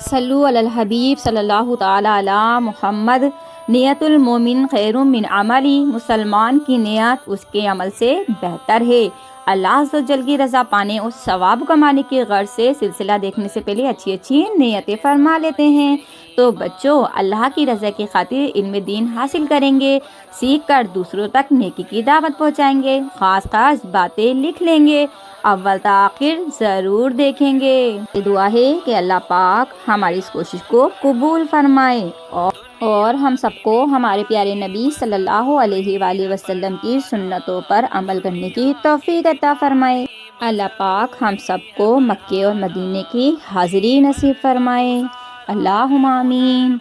सल्लु अलल हबीब सल्लल्लाहु ताला अला मुहम्मद। नियतुल मोमिन खैरुम मिन अमली, मुसलमान की नियत उसके अमल से बेहतर है। अल्लाह अज़्ज़ व जल की रज़ा पाने और सवाब कमाने की गर्ज से सिलसिला देखने से पहले अच्छी अच्छी नियतें फरमा लेते हैं। तो बच्चों, अल्लाह की रज़ा की खातिर इल्म दीन हासिल करेंगे, सीख कर दूसरों तक नेकी की दावत पहुँचाएंगे, ख़ास ख़ास बातें लिख लेंगे, अव्वल ता आखिर ज़रूर देखेंगे। ये दुआ है कि अल्लाह पाक हमारी इस कोशिश को कबूल फरमाए और हम सबको हमारे प्यारे नबी सल्लल्लाहु अलैहि वसल्लम की सुन्नतों पर अमल करने की तौफीक अता फरमाए। अल्लाह पाक हम सबको मक्के और मदीने की हाज़िरी नसीब फरमाए। अल्लाहुम्मा आमीन।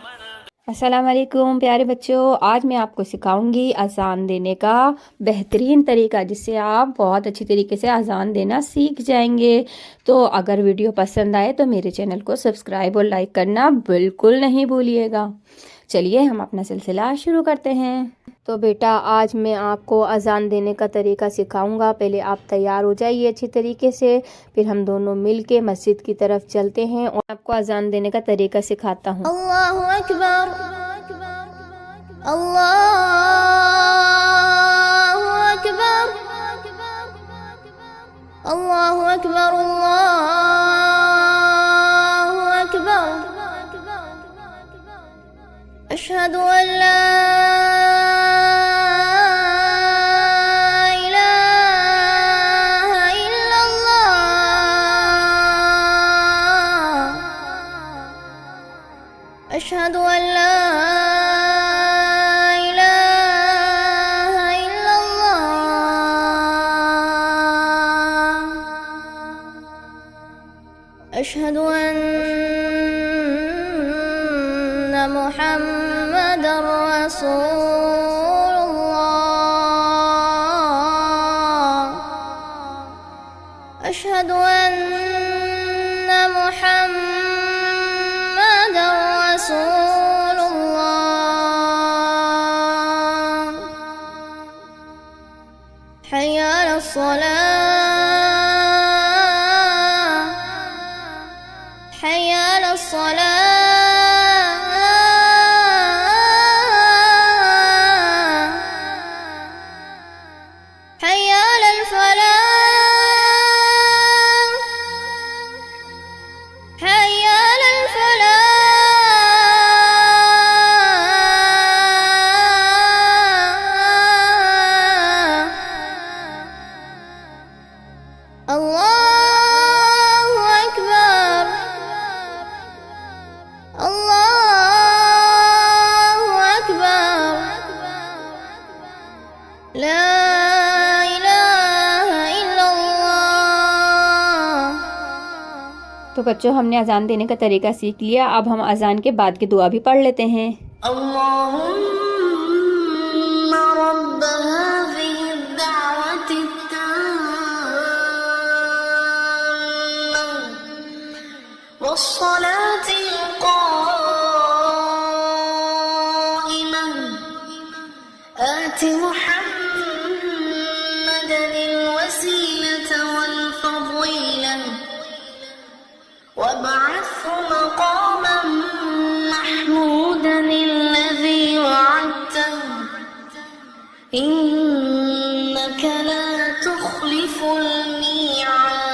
अस्सलाम वालेकुम प्यारे बच्चों, आज मैं आपको सिखाऊंगी अज़ान देने का बेहतरीन तरीका, जिससे आप बहुत अच्छी तरीके से अज़ान देना सीख जाएंगे। तो अगर वीडियो पसंद आए तो मेरे चैनल को सब्सक्राइब और लाइक करना बिल्कुल नहीं भूलिएगा। चलिए हम अपना सिलसिला शुरू करते हैं। तो बेटा, आज मैं आपको अज़ान देने का तरीका सिखाऊंगा। पहले आप तैयार हो जाइए अच्छी तरीके से, फिर हम दोनों मिलके मस्जिद की तरफ चलते हैं और आपको अज़ान देने का तरीका सिखाता हूँ। अल्लाहु अकबर, अल्लाहु अकबर, अल्लाहु अकबर, अल्लाहु अकबर। अशहदु अन ला इलाहा इल्लल्लाह, अशहदु अन ला इलाहा इल्लल्लाह, अशहदु अन्ना मुहम्मदर रसूलुल्लाह, अशहदु अन्ना मुहम्मदर रसूलुल्लाह। हय्य अलस सलाह, हय्य अलस सलाह, हय्य अलल फलाह, हय्य अलल फलाह। अल्लाहु अकबर, अल्लाहु अकबर, ला इलाहा इल्लल्लाह। तो बच्चों, हमने अज़ान देने का तरीका सीख लिया। अब हम अज़ान के बाद की दुआ भी पढ़ लेते हैं। अल्लाहुम्मा रब्ब हाज़िहि द्दअवति त्ताम्मह वस्सलातिल क़ाइमह आति मुहम्मदनिल वसीलता वल फ़ज़ीलह वबअथहु मक़ामन महमूदन الذي وعدته إنك لا تخلف الميعاد।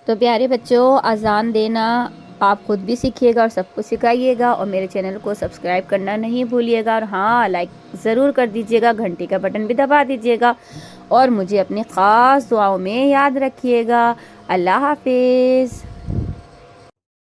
तो प्यारे बच्चों, अज़ान देना आप खुद भी सीखिएगा और सबको सिखाइएगा और मेरे चैनल को सब्सक्राइब करना नहीं भूलिएगा। और हाँ, लाइक ज़रूर कर दीजिएगा, घंटी का बटन भी दबा दीजिएगा और मुझे अपनी ख़ास दुआओं में याद रखिएगा। अल्लाह हाफिज़।